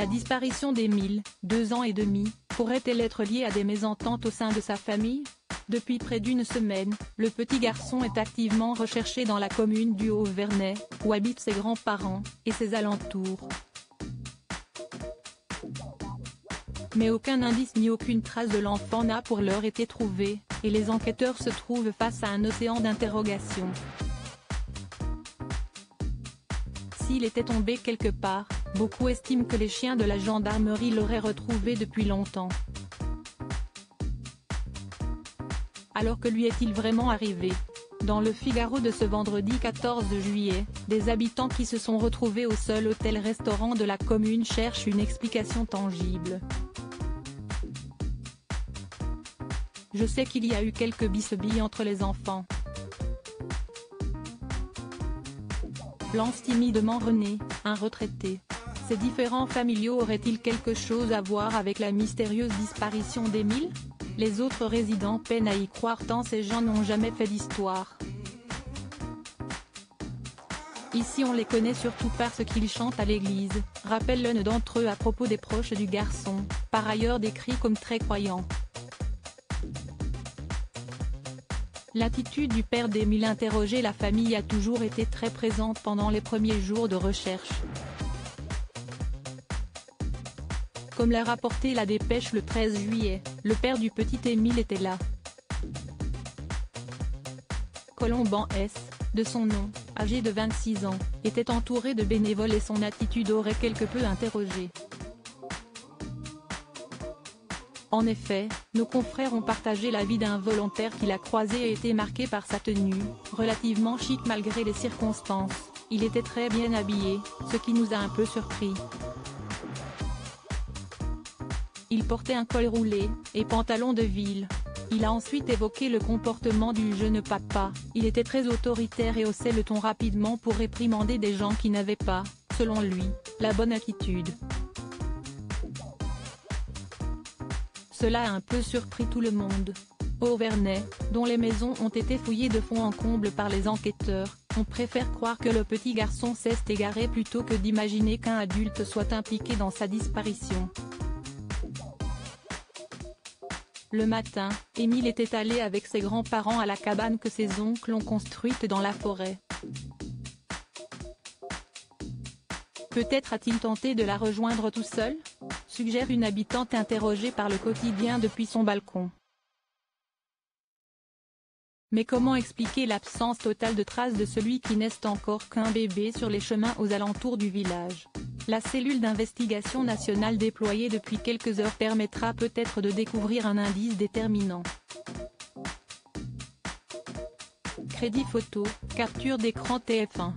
La disparition d'Émile, 2 ans et demi, pourrait-elle être liée à des mésententes au sein de sa famille? Depuis près d'une semaine, le petit garçon est activement recherché dans la commune du Haut-Vernay, où habitent ses grands-parents, et ses alentours. Mais aucun indice ni aucune trace de l'enfant n'a pour l'heure été trouvé, et les enquêteurs se trouvent face à un océan d'interrogations. S'il était tombé quelque part, beaucoup estiment que les chiens de la gendarmerie l'auraient retrouvé depuis longtemps. Alors que lui est-il vraiment arrivé? Dans le Figaro de ce vendredi 14 juillet, des habitants qui se sont retrouvés au seul hôtel-restaurant de la commune cherchent une explication tangible. Je sais qu'il y a eu quelques bisbilles entre les enfants. Lance timidement René, un retraité. Ces différends familiaux auraient-ils quelque chose à voir avec la mystérieuse disparition d'Émile? Les autres résidents peinent à y croire tant ces gens n'ont jamais fait d'histoire. Ici on les connaît surtout parce qu'ils chantent à l'église, rappelle l'un d'entre eux à propos des proches du garçon, par ailleurs décrit comme très croyant. L'attitude du père d'Émile interroger la famille a toujours été très présente pendant les premiers jours de recherche. Comme l'a rapporté la Dépêche le 13 juillet, le père du petit Émile était là. Colomban S., de son nom, âgé de 26 ans, était entouré de bénévoles et son attitude aurait quelque peu interrogé. En effet, nos confrères ont partagé l'avis d'un volontaire qui l'a croisé et été marqué par sa tenue, relativement chic malgré les circonstances. Il était très bien habillé, ce qui nous a un peu surpris. Il portait un col roulé, et pantalon de ville. Il a ensuite évoqué le comportement du jeune papa, il était très autoritaire et haussait le ton rapidement pour réprimander des gens qui n'avaient pas, selon lui, la bonne attitude. Cela a un peu surpris tout le monde. Au Vernay, dont les maisons ont été fouillées de fond en comble par les enquêteurs, on préfère croire que le petit garçon s'est égaré plutôt que d'imaginer qu'un adulte soit impliqué dans sa disparition. Le matin, Émile était allé avec ses grands-parents à la cabane que ses oncles ont construite dans la forêt. Peut-être a-t-il tenté de la rejoindre tout seul? Suggère une habitante interrogée par le quotidien depuis son balcon. Mais comment expliquer l'absence totale de traces de celui qui n'est encore qu'un bébé sur les chemins aux alentours du village? La cellule d'investigation nationale déployée depuis quelques heures permettra peut-être de découvrir un indice déterminant. Crédit photo, capture d'écran TF1.